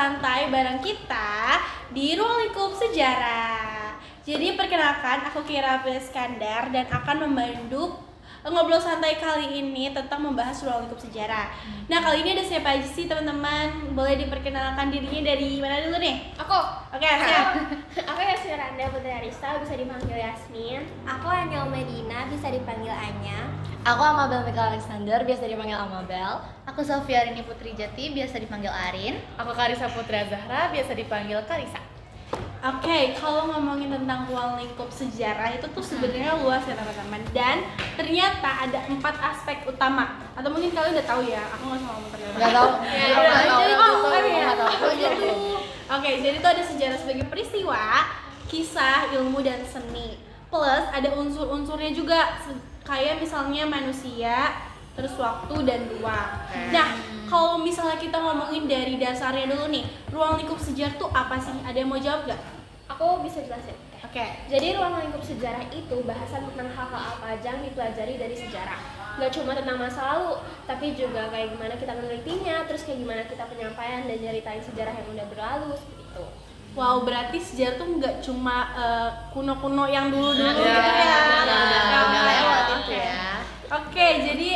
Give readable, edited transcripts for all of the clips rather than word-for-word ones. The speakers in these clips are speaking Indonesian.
santai bareng kita di Ruang Lingkup Sejarah. Jadi perkenalkan, aku Kira Iskandar dan akan membantu ngobrol santai kali ini tentang membahas Ruang Lingkup Sejarah. Nah, kali ini ada siapa aja sih teman-teman? Boleh diperkenalkan dirinya dari mana dulu nih? Aku. Oke, siap. Aku Yasmiranda Putri Arista, bisa dipanggil Yasmin. Aku Anyel Medina, bisa dipanggil Anya. Aku Amabel Mika Alexander, biasa dipanggil Amabel. Aku Sofia Rini Putri Jati, biasa dipanggil Arin. Aku Karisa Putri Zahra, biasa dipanggil Karisa. Oke, kalau ngomongin tentang ruang lingkup sejarah itu tuh sebenarnya luas ya teman-teman. Dan ternyata ada 4 aspek utama. Atau mungkin kalian udah tahu ya, aku nggak usah ngomong ternyata. Nggak tahu. Oke, jadi itu ada sejarah sebagai peristiwa, kisah, ilmu, dan seni. Plus ada unsur-unsurnya juga, kayak misalnya manusia, terus waktu dan ruang. Nah, kalau misalnya kita ngomongin dari dasarnya dulu nih, ruang lingkup sejarah tuh apa sih? Ada yang mau jawab gak? Aku bisa jelasin. Oke. Jadi ruang lingkup sejarah itu bahasan tentang hal-hal apa aja yang dipelajari dari sejarah. Gak cuma tentang masa lalu, tapi juga kayak gimana kita menelitinya, terus kayak gimana kita penyampaian dan nyeritain sejarah yang udah berlalu, seperti itu. Wow, berarti sejarah tuh nggak cuma kuno-kuno yang dulu-dulu gitu ya. Udah lewat itu Oke. ya. Oke, jadi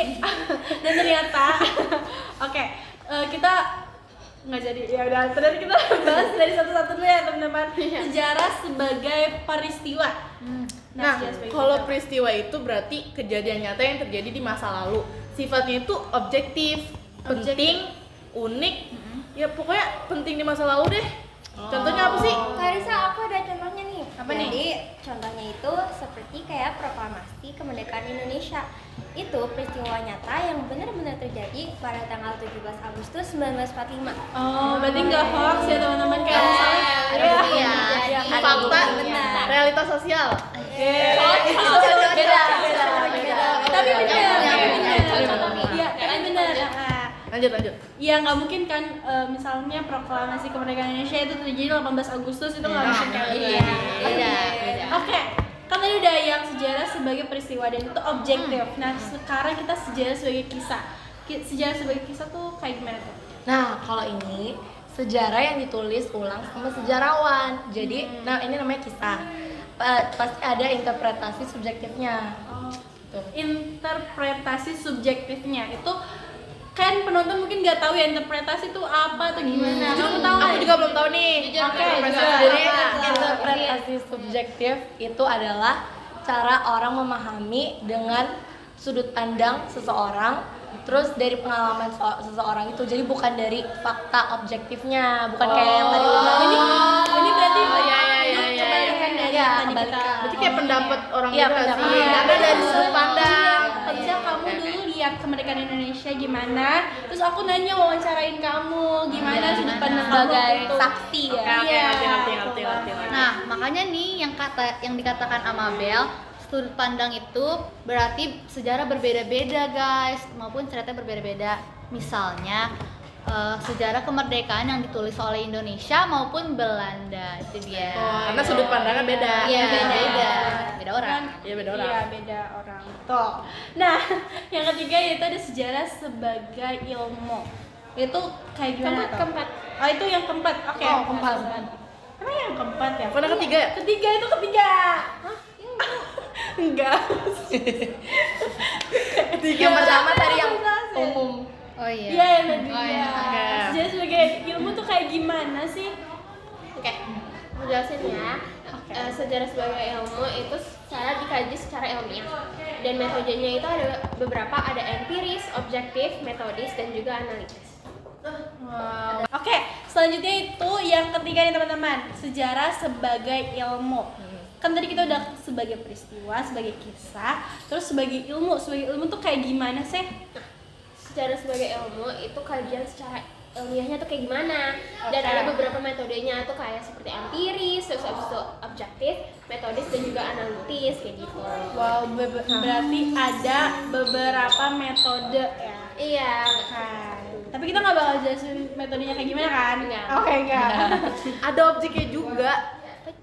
dan ternyata kita nggak jadi, ya udah ternyata kita bahas dari satu-satu dulu ya teman-teman. Sejarah sebagai peristiwa. Nah, sejarah sebagai kalau peristiwa. peristiwa itu berarti kejadian nyata yang terjadi di masa lalu. Sifatnya itu objektif, penting, unik. Ya pokoknya penting di masa lalu deh. Contohnya apa sih? Karisa, aku ada contohnya nih. Apa Jadi, nih? contohnya itu seperti kayak proklamasi kemerdekaan Indonesia. Itu peristiwa nyata yang benar-benar terjadi pada tanggal 17 Agustus 1945. Oh, berarti nggak hoax ya teman-teman, kayak misalnya ada bukti ya. Ada Fakta, benar. realitas sosial. beda. Tapi benar. Iya, tapi benar. Lanjut. Ya nggak mungkin kan, misalnya proklamasi kemerdekaan Indonesia itu terjadi 18 Agustus, itu nggak mungkin kayak gitu ya. Beda. Oke, kan tadi udah yang sejarah sebagai peristiwa dan itu objektif. Nah, sekarang kita sejarah sebagai kisah. Sejarah sebagai kisah tuh kayak gimana tuh? Nah, kalau ini sejarah yang ditulis ulang sama sejarawan. Jadi, nah ini namanya kisah. Pasti ada interpretasi subjektifnya. Gitu. Interpretasi subjektifnya itu kan penonton mungkin nggak tahu ya interpretasi itu apa atau gimana. Kamu tahu? Aku juga belum tahu nih. Oke, Jadi interpretasi subjektif itu adalah cara orang memahami dengan sudut pandang seseorang, terus dari pengalaman seseorang itu. Jadi bukan dari fakta objektifnya, bukan kayak yang tadi lu bilang. Ini berarti Iya. kebalikan dari Iya, tadi kebalikan. kita. Berarti kayak pendapat orang Iya, gitu nggak pendapat. sih? Karena dari sudut pandang. Misal kamu dulu lihat kemerdekaan Indonesia gimana, terus aku nanya wawancarain kamu gimana sudut pandang kamu Sebagai gitu. saksi ya. Oke, Iya, ngerti. Nah, makanya nih yang dikatakan Amabel, sudut pandang itu berarti sejarah berbeda-beda guys, maupun cerita berbeda-beda. Misalnya sejarah kemerdekaan yang ditulis oleh Indonesia maupun Belanda, itu dia. Karena sudut pandangnya beda. Iya, beda. beda orang. Iya, beda orang. Iya, beda orang. Tuh. Nah, yang ketiga yaitu ada sejarah sebagai ilmu. Itu kayak gimana tuh? Keempat. Oh, itu yang keempat. Oke. Oh, keempat. Emang yang keempat ya? Pernah ketiga ya? Ketiga itu ketiga. Hah? Enggak. Yang pertama tadi yang umum. Oh iya. Iya, yang tadi. Oh, iya. Oke. Sejarah sebagai ilmu tuh kayak gimana sih? Oke, aku jelasin ya. Sejarah sebagai ilmu itu secara dikaji secara ilmiah, dan metodenya itu ada beberapa, ada empiris, objektif, metodis, dan juga analitis. Wow. Oke, selanjutnya itu yang ketiga nih teman-teman, sejarah sebagai ilmu. Kan tadi kita udah sebagai peristiwa, sebagai kisah, terus sebagai ilmu. Sebagai ilmu tuh kayak gimana sih? Sejarah sebagai ilmu itu kajian secara ilmiahnya tuh kayak gimana, dan ada beberapa metodenya tuh kayak seperti empiris, terus habis itu objektif, metodis, dan juga analitis kayak gitu. Wow, berarti ada beberapa metode ya. Iya. Kan. Tapi kita nggak bakal jelasin metodenya kayak gimana kan? Enggak. Oke, enggak. Ada objeknya juga.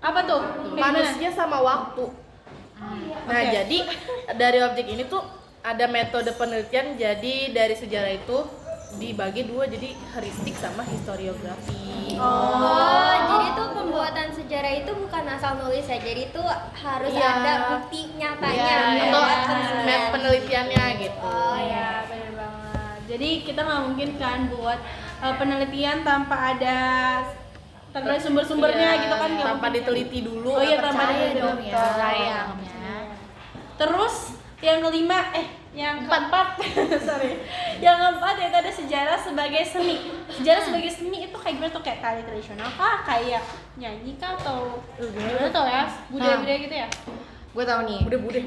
Apa tuh? Kayak gimana? Manusia sama waktu. Nah, Oke. jadi dari objek ini tuh ada metode penelitian. Jadi dari sejarah itu dibagi dua jadi heuristik sama historiografi. Oh, jadi tuh pembuatan sejarah itu bukan asal nulis ya, jadi tuh harus Iya. ada bukti nyatanya. Iya, ya. atau penelitiannya gitu. Oh ya. Iya, benar banget. Jadi kita nggak mungkin kan buat penelitian tanpa ada sumber-sumbernya Iya, gitu kan nggak tanpa mungkin. diteliti dulu. Oh iya, nggak tanpa percaya diteliti dong dulu. ya. Sayangnya. Terus yang kelima, yang keempat, sorry, yang keempat itu ada sejarah sebagai seni. Sejarah sebagai seni itu kayak gimana tuh, kayak tari tradisional kah, kayak nyanyi kah, atau gimana tuh ya, budaya-budaya gitu ya? Gue tahu nih. Bude.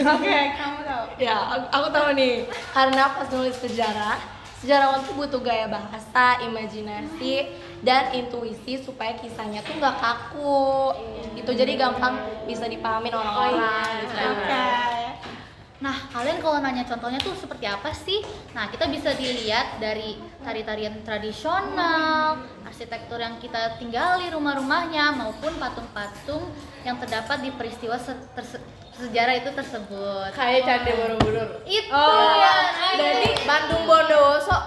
Oke, kamu tahu. Ya, aku tahu nih. Karena pas nulis sejarah, sejarawan tuh butuh gaya bahasa, imajinasi, dan intuisi supaya kisahnya tuh nggak kaku. Itu jadi gampang bisa dipahamin orang-orang. Gitu. Oke. Nah, kalian kalau nanya contohnya tuh seperti apa sih? Nah, kita bisa dilihat dari tari-tarian tradisional, arsitektur yang kita tinggali rumah-rumahnya, maupun patung-patung yang terdapat di peristiwa sejarah itu tersebut. Kayak Candi Borobudur. Itu Oh, ya. Berarti Bandung Bondowoso.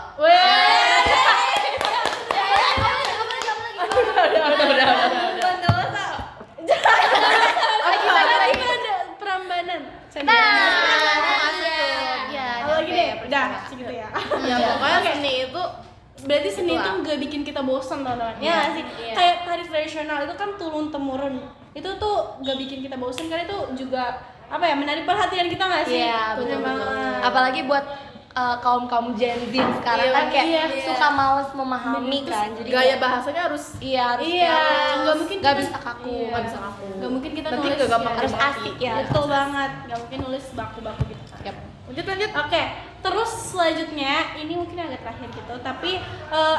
Bondowoso. Lagi ada Prambanan. Iya, Oh, lagi deh, udah segitu ya. Ya pokoknya seni itu Berarti seni itu nggak bikin kita bosan, teman-teman. Ya nggak sih? Kayak tari tradisional itu kan turun temurun. Itu tuh nggak bikin kita bosan karena itu juga apa ya, menarik perhatian kita nggak sih? Iya, Bener betul-betul. banget. Apalagi buat kaum Gen Z sekarang Iya, kan kayak iya. suka males memahami kan. Jadi gaya kayak- bahasanya harus Iya, harus Iya, kayak nggak mungkin nggak kita- bisa kaku. Iya. nggak bisa kaku. Nggak mungkin kita Penting nulis gak gampang ya. Harus dimengerti. asik ya. Betul banget, nggak mungkin nulis baku-baku gitu. Yap. Lanjut. Oke, terus selanjutnya ini mungkin agak terakhir gitu, tapi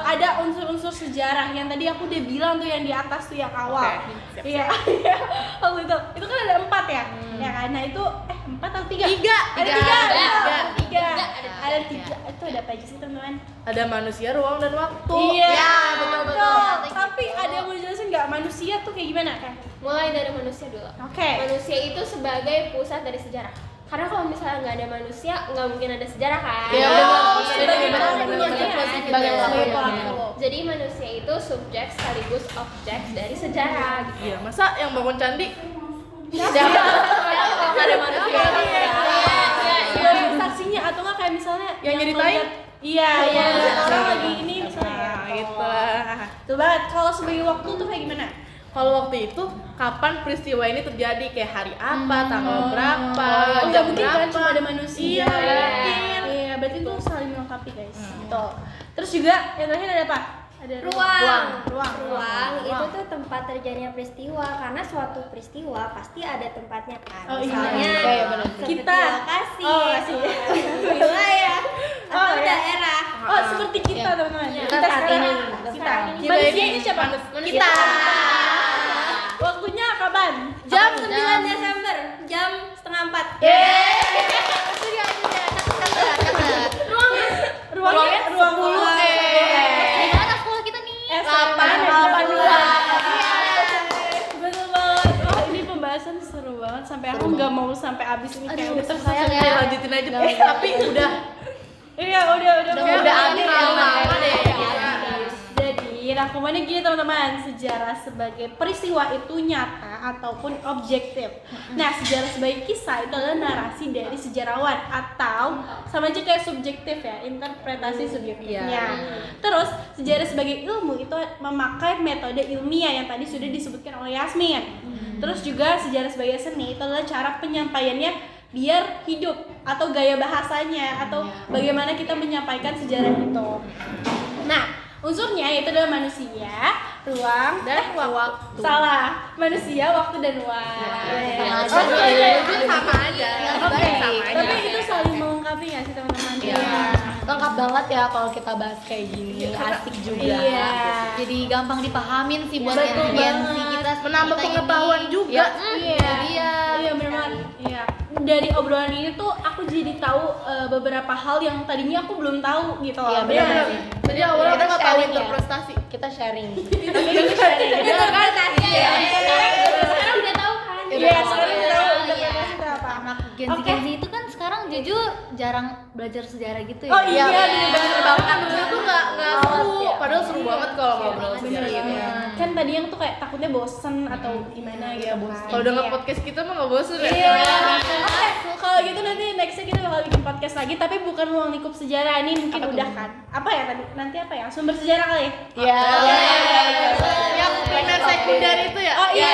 ada unsur-unsur sejarah yang tadi aku udah bilang tuh yang di atas tuh yang awal. Oke, siap-siap. Iya, waktu itu kan ada 4 ya, ya kan? Nah itu 4 atau 3? Tiga. Ada 3. Tiga. Ada 3. Itu ada apa aja sih teman-teman? Ada manusia, ruang dan waktu. Iya, Ya, betul. Tapi ada yang mau jelasin nggak manusia tuh kayak gimana kan? Mulai dari manusia dulu. Oke. Manusia itu sebagai pusat dari sejarah. Karena kalau misalnya nggak ada manusia, nggak mungkin ada sejarah kan? Iya, Oh, benar. sebagai Benar, pelaku benar, ya. benar. Sebagai pelaku. Jadi manusia itu subjek sekaligus objek dari sejarah gitu. Iya, masa yang bangun candi Kalau nggak ada manusia. Sebagai saksinya atau nggak kayak misalnya Yang nyeritain? melihat- Iya, Iya. orang lagi ini misalnya. Nah, gitu lah. Tuh banget. Kalau sebagai waktu tuh kayak gimana? Kalau waktu itu kapan peristiwa ini terjadi, kayak hari apa, tanggal berapa, Oh, nggak jam mungkin kan berapa. cuma ada manusia. Iya, mungkin. Iya, berarti itu saling melengkapi guys. Gitu. Terus juga yang terakhir ada apa? Ada Ruang. Ruang. Itu tuh tempat terjadinya peristiwa, karena suatu peristiwa pasti ada tempatnya kan. Oh, iya. Misalnya Iya, iya, benar. seperti Kita. lokasi, Oh, lokasi. wilayah, Oh, atau iya. daerah. Oh, seperti kita teman-teman. Kita saat sekarang. ini. Kita. Kita Manusia ini ini siapa? Kita. Waktunya kapan? Jam 9 Desember, jam setengah 4. Ruangnya ruang 10. Di mana sekolah kita nih? Betul banget. Oh, ini pembahasan seru banget sampai aku nggak mau sampai habis ini kayak udah selesai sayang ya. Ya, lanjutin aja. Tapi udah Iya, udah Udah habis lama deh. Jadi rangkumannya gini teman-teman, sejarah sebagai peristiwa itu nyata ataupun objektif. Nah, sejarah sebagai kisah itu adalah narasi dari sejarawan atau sama aja kayak subjektif ya, interpretasi subjektifnya. Terus sejarah sebagai ilmu itu memakai metode ilmiah yang tadi sudah disebutkan oleh Yasmin. Terus juga sejarah sebagai seni itu adalah cara penyampaiannya biar hidup atau gaya bahasanya atau bagaimana kita menyampaikan sejarah itu. Nah, unsurnya itu adalah manusia, ruang, dan waktu. salah, manusia, waktu dan ruang. Sama aja. Sama aja. Oke, Sama aja. tapi itu saling melengkapi nggak sih teman-teman? Iya. Lengkap banget ya kalau kita bahas kayak gini. Asik juga. Iya. Jadi gampang dipahamin sih buat Betul Gen Z banget. kita. Menambah kita ini. pengetahuan juga. Iya. Iya. Iya benar banget. Iya. Dari obrolan ini tuh aku jadi tahu beberapa hal yang tadinya aku belum tahu gitu loh. Iya, benar. Jadi awalnya Kita aku nggak tahu sharing ya. interpretasi. Kita sharing. Sekarang udah tahu kan? Iya, sekarang Iya. tahu interpretasi itu apa. Anak Gen Z Oke. Gen Z itu kan sekarang jujur jarang belajar sejarah gitu ya. Oh iya, bener banget. Bahkan dulu tuh nggak seru, padahal seru banget kalau ngobrol sejarah gitu. Kan tadi yang tuh kayak takutnya bosen atau gimana gitu kan. Kalau udah nge-podcast kita mah nggak bosen ya. Iya. Oke, kalau gitu nanti nextnya kita bakal bikin podcast lagi, tapi bukan ruang lingkup sejarah ini mungkin udah kan. Apa ya tadi? Nanti apa ya? Sumber sejarah kali. Iya. Yang primer sekunder itu ya. Oh iya.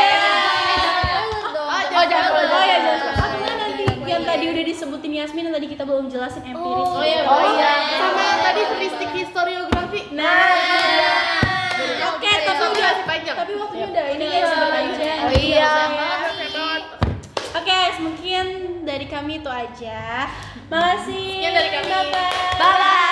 Oh jangan lupa. Oh ya, jangan. Apa nanti yang tadi udah disebutin Yasmin yang tadi kita belum jelasin empiris. Oh iya. Sama yang tadi heuristik historiografi. Nah. Oke, tapi udah panjang. tapi waktunya udah ini ya sebentar aja. Oh iya. Oke, mungkin dari kami itu aja. Makasih. Sekian dari kami. Bye-bye. Bye.